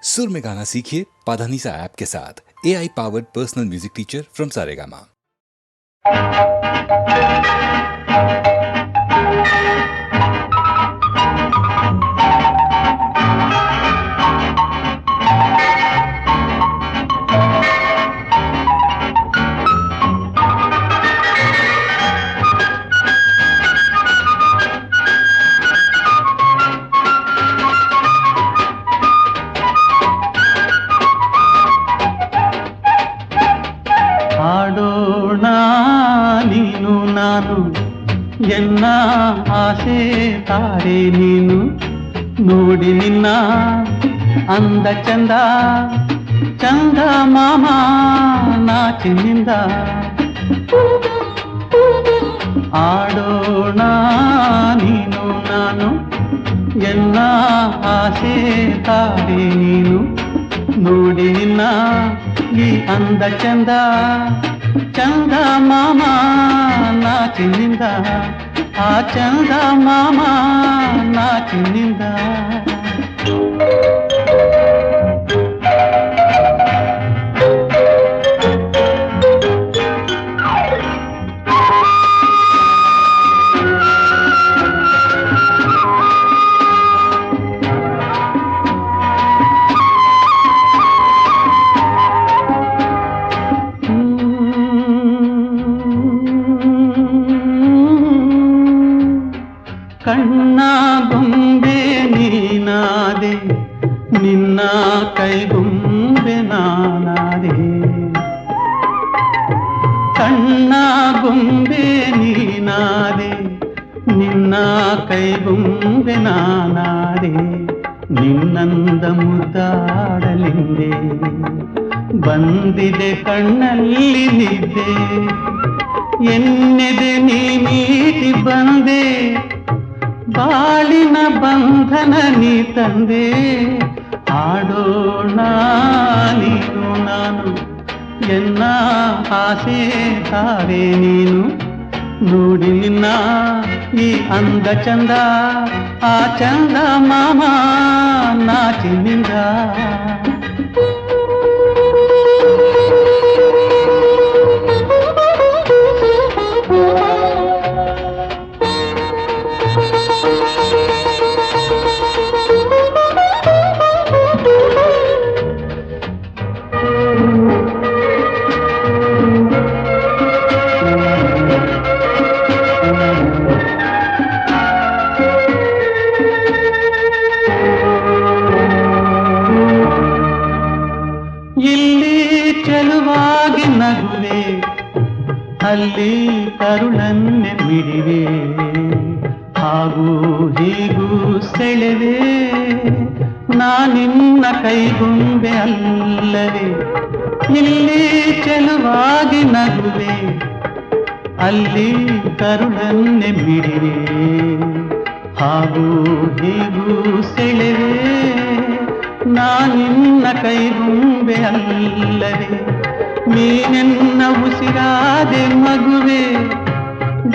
सुर में गाना सीखिए पाधानीसा ऐप के साथ। AI powered personal music teacher from Saregama. ಆಡೋಣ ನೀನು ನಾನು ಎನ್ನ ಆಸೆ ತಾರೆ ನೀನು ನೋಡಿ ನಿನ್ನ ಅಂದ ಚಂದ ಚಂದ ಮಾಮ ನಾಚಿನಿಂದ ಆಡೋಣ ನೀನು ನಾನು ಎನ್ನ ಆಸೆ ತಾರೆ ನೀನು ನೋಡಿ ನಿನ್ನ ಈ ಅಂದ ಚಂದ ಚಂದ ಮಾಮ ನಾಚಿನಿಂದ ಆ ಚಂದ ಮಾಮ ನಾಚಿನಿಂದ ಕಣ್ಣ ಗೊಂಬೆ ನೀನಾದೆ ನಿನ್ನ ಕೈಗೊಂಬೆ ನಾನಾದೆ ಕಣ್ಣ ಗೊಂಬೆ ನೀನಾದೆ ನಿನ್ನ ಕೈಗೊಂಬೆ ನಾನಾದೆ ನಿನ್ನಂದ ಮುದ್ದಾಡಲಿಂದೆ ಬಂದಿದೆ ಕಣ್ಣಲ್ಲಿ ನಿದ್ದೆ ಎನ್ನೆದೆ ನೀ ಮೀಟಿ ಬಂದೆ ಬಾಳಿನ ಬಂಧನ ನೀ ತಂದೆ ಆಡೋಣ ನೀನು ನಾನು ಎನ್ನ ಆಸೆ ತಾರೆ ನೀನು ನೋಡಿ ನಿನ್ನ ಈ ಅಂದ ಚಂದ ಆ ಚಂದ ಮಾಮ ನಾಚಿನಿಂದ ಇಲ್ಲಿ ಚೆಲುವಾಗಿ ನಗುವೆ ಅಲ್ಲಿ ಕರುಳನ್ನೆ ಮಿಡಿವೆ ಹಾಗೂ ಹೀಗೂ ಸೆಳೆವೆ ನಾನಿನ್ನ ಕೈಗೊಂಬೆ ಅಲ್ಲವೇ ಇಲ್ಲಿ ಚೆಲುವಾಗಿ ನಗುವೆ ಅಲ್ಲಿ ಕರುಳನ್ನೆ ಮಿಡಿವೆ ಹಾಗೂ ಹೀಗೂ ಸೆಳೆವೆ ನಾನಿನ್ನ ಕೈಗೊಂಬೆ ಅಲ್ಲವೇ ನೀನೆನ್ನ ಉಸಿರಾದೆ ಮಗುವೆ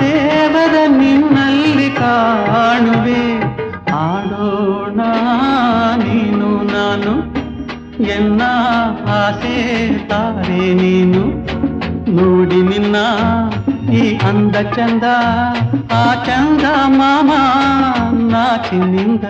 ದೇವರ ನಿನ್ನಲ್ಲಿ ಕಾಣುವೆ ಆಡೋಣ ನೀನು ನಾನು ಎನ್ನ ಆಸೆ ತಾರೆ ನೀನು ನೋಡಿ ನಿನ್ನ ಈ ಅಂದ ಚಂದ ಆ ಚಂದ ಮಾಮ ನಾಚಿನಿಂದ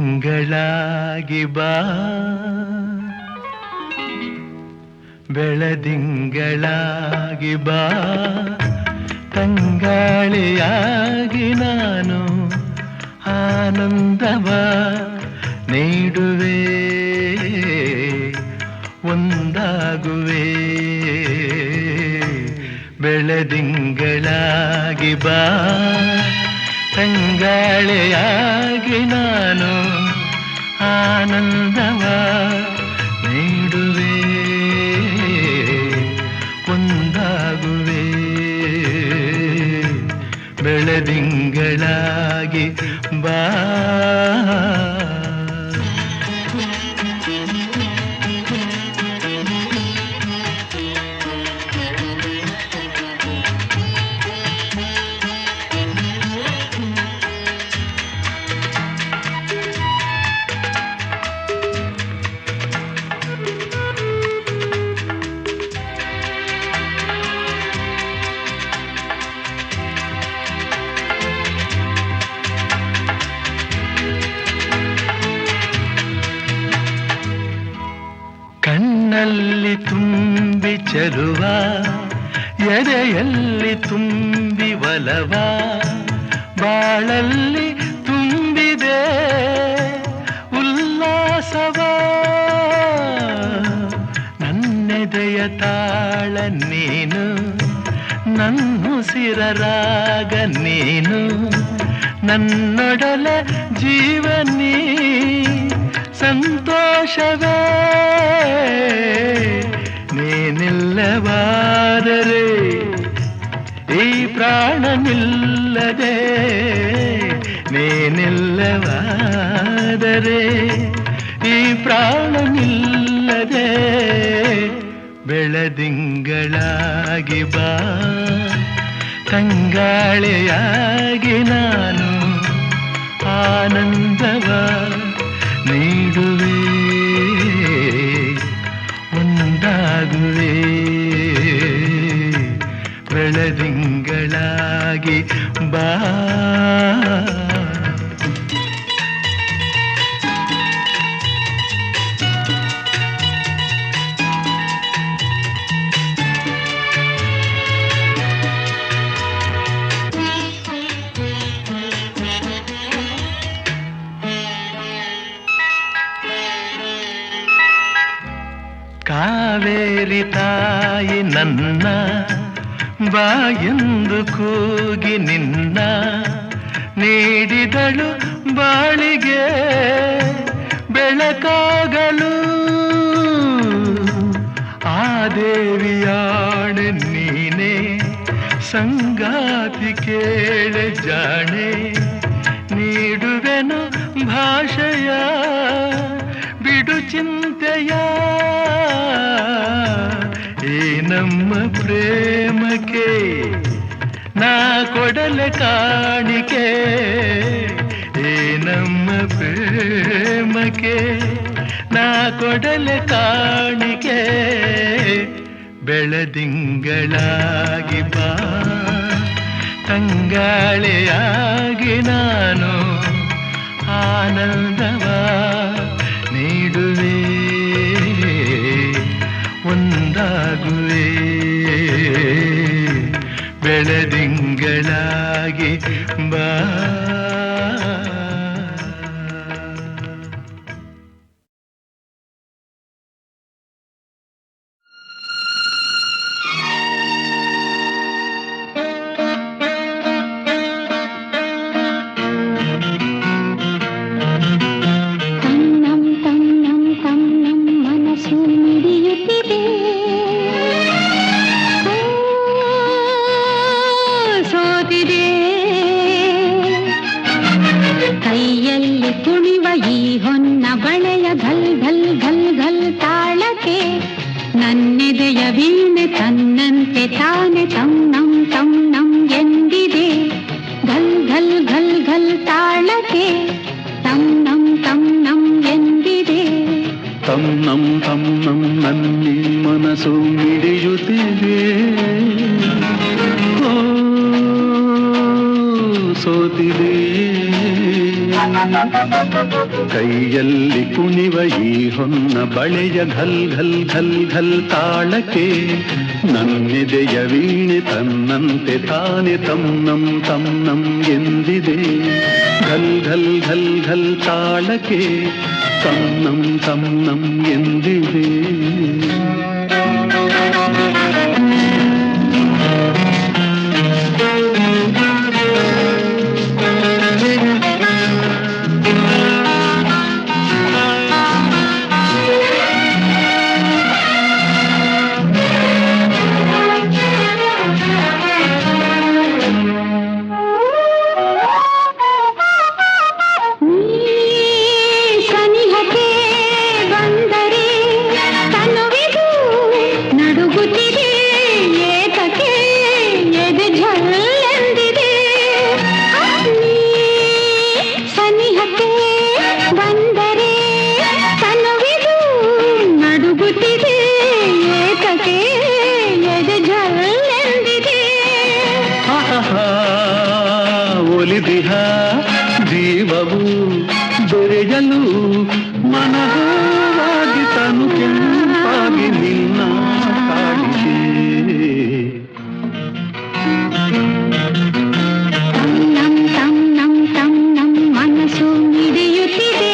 ಬೆಳದಿಂಗಳಾಗಿ ಬಾ ಬೆಳದಿಂಗಳಾಗಿ ಬಾ ತಂಗಾಳಿಯಾಗಿ ನಾನು ಆನಂದವ ನೀಡುವೆ, ಒಂದಾಗುವೆ. ಬೆಳದಿಂಗಳಾಗಿ ಬಾ, ತಂಗಾಳೆಯಾಗಿ ನಾನು ಆನಂದವ ನೀಡುವೆ, ಒಂದಾಗುವೆ. ಬೆಳದಿಂಗಳಾಗಿ ಬಾ. ಕಣ್ಣಲ್ಲಿ ತುಂಬಿ ಚೆಲುವ, ಎದೆಯಲ್ಲಿ ತುಂಬಿ ಒಲವ, ಬಾಳಲ್ಲಿ ತುಂಬಿದೆ ಉಲ್ಲಾಸವ. ನನ್ನೆದೆಯ ತಾಳ ನೀನು, ನನ್ನುಸಿರ ರಾಗ ನೀನು, ನನ್ನೊಡಲ ಜೀವನೀ ಸಂತೋಷವೇ. ನೀನಿಲ್ಲವಾದರೆ ಈ ಪ್ರಾಣ ನಿಲ್ಲದೆ, ನೀನಿಲ್ಲವಾದರೆ ಈ ಪ್ರಾಣ ನಿಲ್ಲದೆ. ಬೆಳದಿಂಗಳಾಗಿ ಬಾ, ತಂಗಾಳೆಯಾಗಿ ನಾನು ಆನಂದವ ನೀಡುವೆ, ಒಂದಾಗುವೆ. ಬೆಳದಿಂಗಳಾಗಿ ಬಾ. ಕಾವೇರಿ ತಾಯಿ ನನ್ನ ಬಾಯೆಂದು ಕೂಗಿ ನಿನ್ನ ನೀಡಿದಳು ಬಾಳಿಗೆ ಬೆಳಕಾಗಲು. ಆ ದೇವಿಯಾಣೆ ನೀನೆ ಸಂಗಾತಿ ಕೇಳೆ ಜಾಣೆ, ನೀಡುವೆನು ಭಾಷೆಯ ಬಿಡು ಚಿಂತೆಯ. ಈ ನಮ್ಮ ಪ್ರೇಮಕ್ಕೆ ನಾ ಕೊಡಲೆ ಕಾಣಿಕೆ, ಈ ನಮ್ಮ ಪ್ರೇಮಕ್ಕೆ ನಾ ಕೊಡಲೆ ಕಾಣಿಕೆ. ಬೆಳದಿಂಗಳಾಗಿ ಬಾ, ತಂಗಾಳೆಯಾಗಿ ನಾನು ಆನಂದವ ನೀಡುವೆ, ಒಂದಾಗುವೆ. ಬೆಳದಿಂಗಳಾಗಿ ಬಾ. ಕೈಯಲ್ಲಿ ಕುಣಿವ ಈ ಹೊನ್ನ ಬಳೆಯ ಘಲ್ ಘಲ್ ಘಲ್ ಘಲ್ ತಾಳಕ್ಕೆ ನನ್ನೆದೆಯ ವೀಣೆ ತನ್ನಂತೆ ತಾನೆ ತನ್ನಂ ಎಂದಿದೆ. ಘಲ್ ಘಲ್ ಘಲ್ ಘಲ್ ತಾಳಕ್ಕೆ ತನ್ನಂ ಎಂದಿದೆ. ಒಲಿದಿಹ ಜೀವವು ದೊರೆಯಲು ಮನವಾಗಿ ತನು ಕೆಂಪಾಗಿ ನಿನ್ನ ಕಾಡಿದೆ. ನಮ್ ಮನಸ್ಸು ಮಿಡಿಯುತ್ತಿದೆ.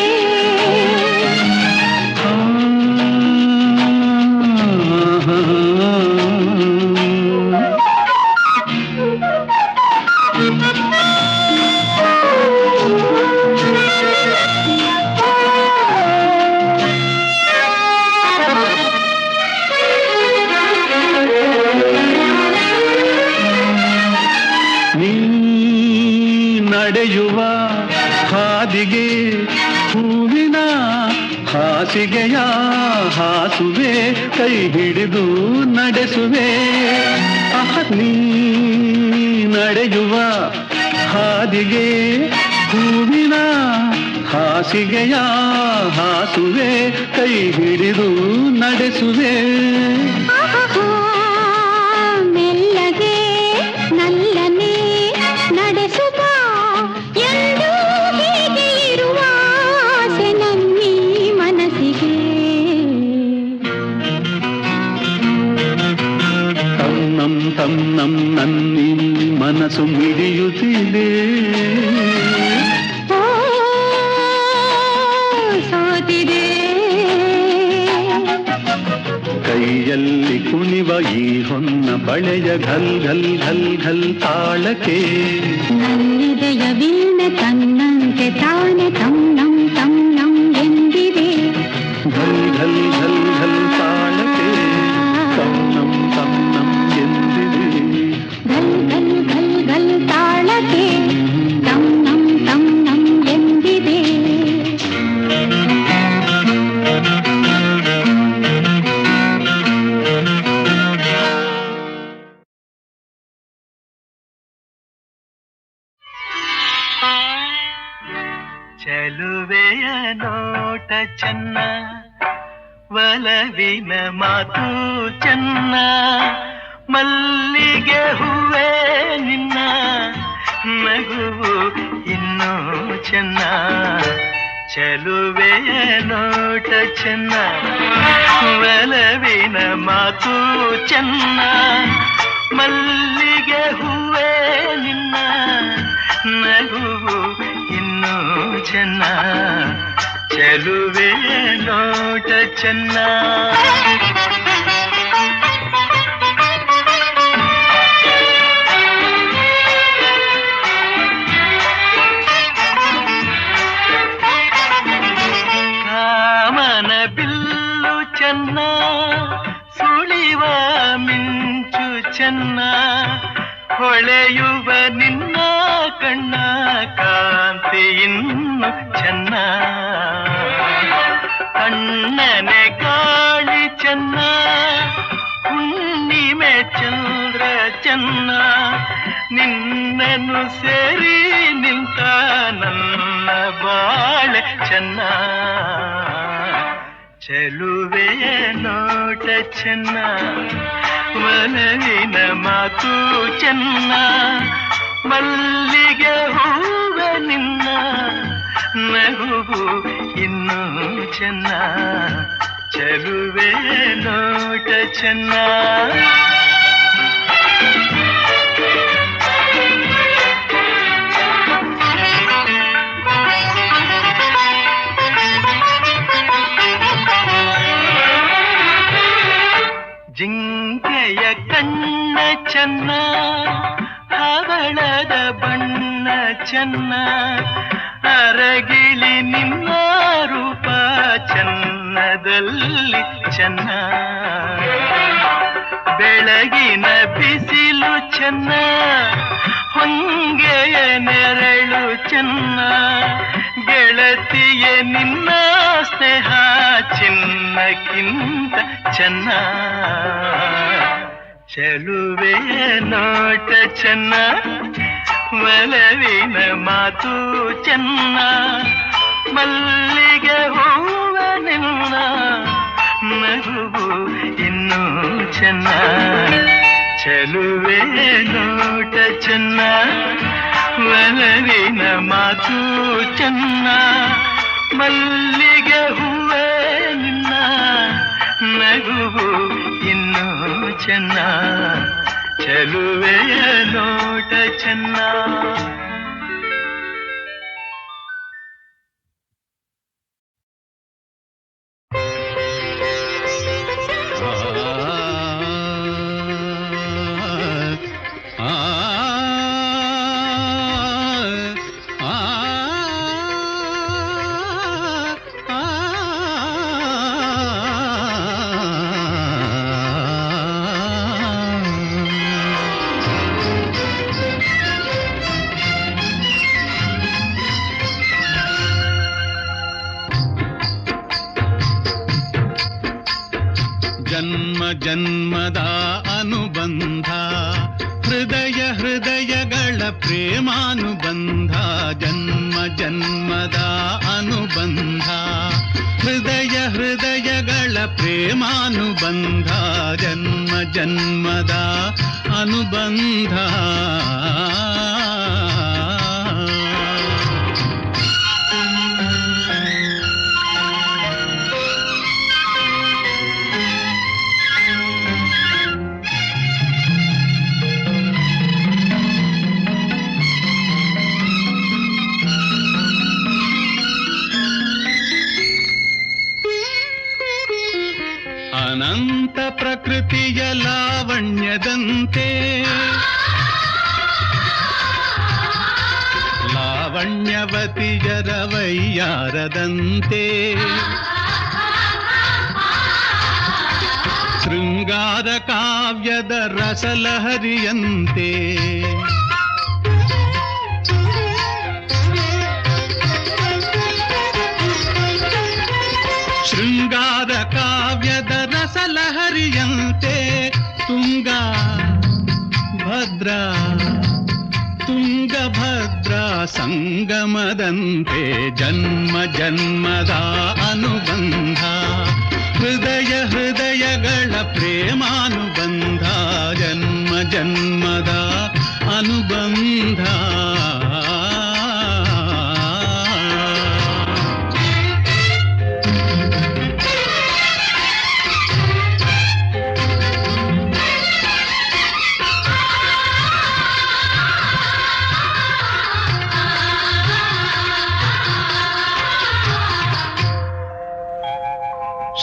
ನಡೆಯುವ ಹಾದಿಗೆ ಹೂವಿನ ಹಾಸಿಗೆಯ ಹಾಸುವೆ, ಕೈ ಹಿಡಿದು ನಡೆಸುವೆ. ನೀ ನಡೆಯುವ ಹಾದಿಗೆ ಹೂವಿನ ಹಾಸಿಗೆಯ ಹಾಸುವೆ, ಕೈ ಹಿಡಿದು ನಡೆಸುವೆ. ಮೆಲ್ಲಗೆ ನಲ್ಲನೆ ನಡೆಸುವ ಎಂದು ಹೀಗೆ ಇರುವ ಆಸೆ ನನ್ನೀ ಮನಸ್ಸಿಗೆ. ತನ್ನಂ ನನ್ನೀ ಮನಸ್ಸು ಮಿಡಿಯುತ್ತಿದೆ. ಸೋತಿದೆ. ಕೈಯಲ್ಲಿ ಕುಣಿವ ಈ ಹೊನ್ನ ಬಳೆಯ ಘಲ್ ಘಲ್ ಘಲ್ ಘಲ್ ತಾಳಕ್ಕೆ ನನ್ನಿದೆಯ ವೀಣೆ ತನ್ನಂತೆ ತಾನೆ ತನ್ನಂ ಎಂದಿದೆ. ಘಲ್ ಘಲ್ ಘಲ್ ಘಲ್ ತಾಳಕ್ಕೆ ತನ್ನಂ ಎಂದಿದೆ. ಘಲ್ ಘಲ್ ಘಲ್ ಘಲ್ ತಾಳಕ್ಕೆ ತನ್ನಂ ಎಂದಿದೆ. ಚೆಲುವೆಯ ನೋಟ ಚೆನ್ನ, ಒಲವಿನ ಮಾತು ಚೆನ್ನ, ಮಲ್ಲಿಗೆ ಹೂವೇ ನಿನ್ನ ನಗುವು ಇನ್ನೂ ಚೆನ್ನ. ಚೆಲುವೆಯ ನೋಟ ಚೆನ್ನ, ಒಲವಿನ ಮಾತು ಚೆನ್ನ, ಮಲ್ಲಿಗೆ ಹೂವೇ ನಿನ್ನ ನಗುವು ಇನ್ನೂ ಚೆನ್ನ. ಚೆಲುವೆಯ ನೋಟ ಚೆನ್ನ. ಕಾಮನ ಬಿಲ್ಲು ಚೆನ್ನ, ಸುಳಿವ ಮಿಂಚು ಚೆನ್ನ, ಹೊಳೆಯುವ ನಿನ್ನ ಕಣ್ಣ ಕಾಂತಿ ಇನ್ನು ಚೆನ್ನ. ಕಣ್ಣನೆ ಗಾಳಿ ಚೆನ್ನ, ಹುಣ್ಣಿಮೆ ಚಂದ್ರ ಚೆನ್ನ, ನಿನ್ನನ್ನು ಸೇರಿ ನಿಂತ ನನ್ನ ಬಾಳೆ ಚೆನ್ನ. ಚೆಲುವೆಯ ನೋಟ ಚೆನ್ನ, ಒಲವಿನ ಮಾತು ಚೆನ್ನ, ಮಲ್ಲಿಗೆ ಹೂವ ನಿನ್ನ ನಗುವು ಇನ್ನೂ ಚೆನ್ನ ಚೆಲುವೆ ನೋಟ ಚೆನ್ನ ಜಿಂಕೆಯ ಕಣ್ಣ ಚೆನ್ನ ಹವಳದ ಬಣ್ಣ ಚೆನ್ನ ಅರಗಿಳಿ ನಿನ್ನ ರೂಪ ಚೆನ್ನದಲ್ಲಿ ಚೆನ್ನ ಬೆಳಗಿನ ಬಿಸಿಲು ಚೆನ್ನ ಹೊಂಗೆಯ ನೆರಳು ಚೆನ್ನ ಗೆಳತಿಯ ನಿನ್ನ ಸ್ನೇಹ ಚಿನ್ನಕ್ಕಿಂತ ಚೆನ್ನ ಚೆಲುವೆ ನೋಟ ಚೆನ್ನ ಒಲವಿನ ಮಾತು ಚೆನ್ನ ಮಲ್ಲಿಗೆ ಹೂವ ನಿನ್ನ ನಗುವು ಇನ್ನೂ ಚೆನ್ನ ಚೆಲುವೆ ನೋಟ ಚೆನ್ನ ಒಲವಿನ ಮಾತು ಚೆನ್ನ ಮಲ್ಲಿಗೆ ಹೂವೇ ನಿನ್ನ ನಗುವು ಇನ್ನೂ ಚೆನ್ನ ಚೆಲುವೆಯ ನೋಟ ಚೆನ್ನ ಜನ್ಮದ ಅನುಬಂಧ ಹೃದಯ ಹೃದಯಗಳ ಪ್ರೇಮಾನುಬಂಧ ಜನ್ಮ ಜನ್ಮದ ಅನುಬಂಧ ಹೃದಯ ಹೃದಯಗಳ ಪ್ರೇಮಾನುಬಂಧ ಜನ್ಮ ಜನ್ಮದ ಅನುಬಂಧ ಅನಂತ ಪ್ರಕೃತಿಯ ಲಾವಣ್ಯದಂತೆ ಲಾವಣ್ಯವತಿಯರ ವೈಯಾರದಂತೆ ಶೃಂಗಾರ ಕಾವ್ಯದ ರಸಲಹರಿಯಂತೆ ಶೃಂಗಾರ ಕಾವ್ಯದ ರಸಲಹರಿಯಂತೆ ತುಂಗಭದ್ರ ಸಂಗಮದಂತೆ ಜನ್ಮ ಜನ್ಮದ ಅನುಬಂಧ ಹೃದಯ ಹೃದಯಗಳ ಪ್ರೇಮಾನುಬಂಧ ಜನ್ಮ ಜನ್ಮದ ಅನುಬಂಧ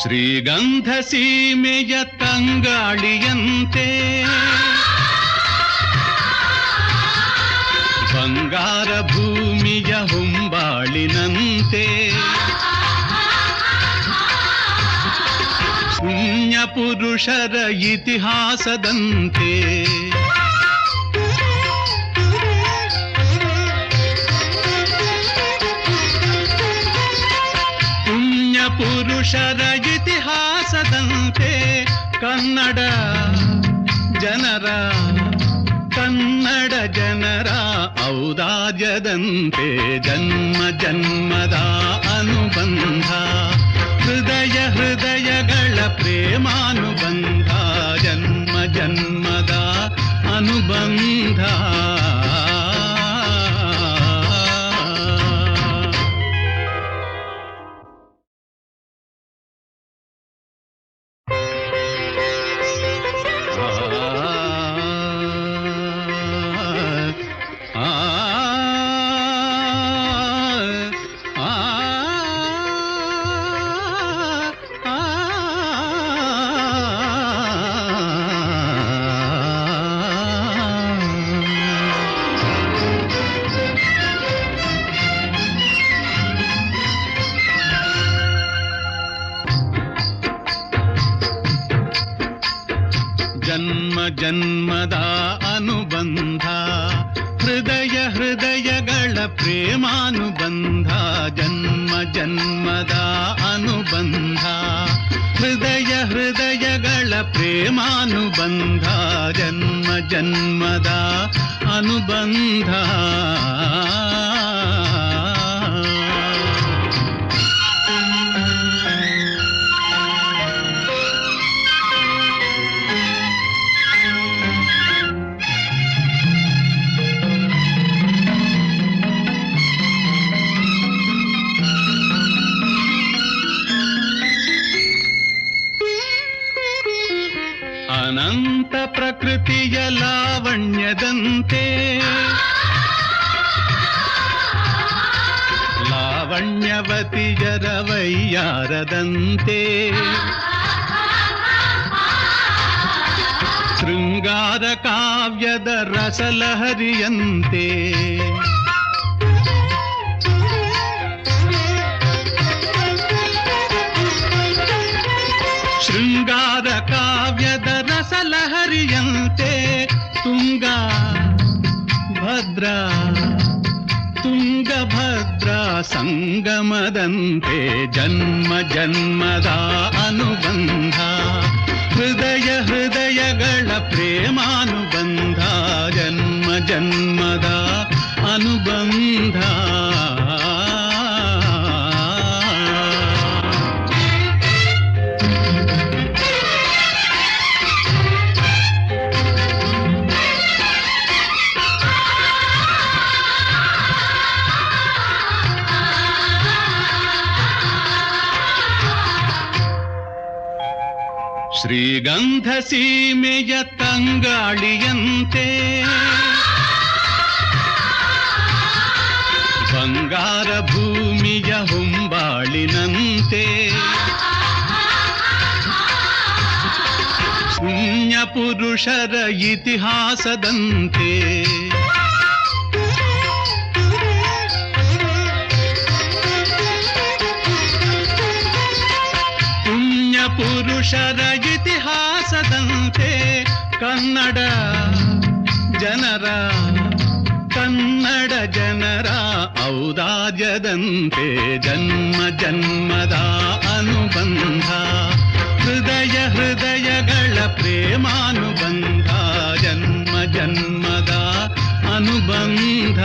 ಶ್ರೀಗಂಧ ಸೀಮೆಯ ತಂಗಾಳಿಯಂತೆ ಬಂಗಾರ ಭೂಮಿಯ ಹೊಂಬಾಳಿನಂತೆ ಪುಣ್ಯ ಪುರುಷರ ಇತಿಹಾಸದಂತೆ ಪುರುಷರ ಇತಿಹಾಸದಂತೆ ಕನ್ನಡ ಜನರ ಔದಾರ್ಯದಂತೆ ಜನ್ಮ ಜನ್ಮದ ಅನುಬಂಧ ಹೃದಯ ಹೃದಯಗಳ ಪ್ರೇಮಾನುಬಂಧ ಜನ್ಮ ಜನ್ಮದ ಅನುಬಂಧ ಜನ್ಮದ ಅನುಬಂಧ ಹೃದಯ ಹೃದಯಗಳ ಪ್ರೇಮಾನುಬಂಧ ಜನ್ಮ ಜನ್ಮದ ಅನುಬಂಧ ಹೃದಯ ಹೃದಯಗಳ ಪ್ರೇಮಾನುಬಂಧ ಜನ್ಮ ಜನ್ಮದ ಅನುಬಂಧ ಅನಂತ ಪ್ರಕೃತಿಯ ಲಾವಣ್ಯದಂತೆ ಲಾವಣ್ಯವತಿಯರ ವೈಯಾರದಂತೆ ಶೃಂಗಾರ ಕಾವ್ಯದ ರಸಲಹರಿಯಂತೆ ಶೃಂಗಾರ ಕಾವ್ಯದ ರಸಲಹರಿಯಂತೆ ತುಂಗಭದ್ರ ಸಂಗಮದಂತೆ ಜನ್ಮ ಜನ್ಮದ ಅನುಬಂಧ ಹೃದಯ ಹೃದಯಗಳ ಪ್ರೇಮಾನುಬಂಧ ಜನ್ಮ ಜನ್ಮದ ಅನುಬಂಧ ಶ್ರೀಗಂಧ ಸೀಮೆಯ ತಂಗಾಳಿಯಂತೆ ಬಂಗಾರ ಭೂಮಿಯ ಹೊಂಬಾಳಿನಂತೆ ಪುಣ್ಯ ಪುರುಷರ ಇತಿಹಾಸದಂತೆ ಪುರುಷರ ಇತಿಹಾಸದಂತೆ ಕನ್ನಡ ಜನರ ಔದಾರ್ಯದಂತೆ ಜನ್ಮ ಜನ್ಮದ ಅನುಬಂಧ ಹೃದಯ ಹೃದಯಗಳ ಪ್ರೇಮಾನುಬಂಧ ಜನ್ಮ ಜನ್ಮದ ಅನುಬಂಧ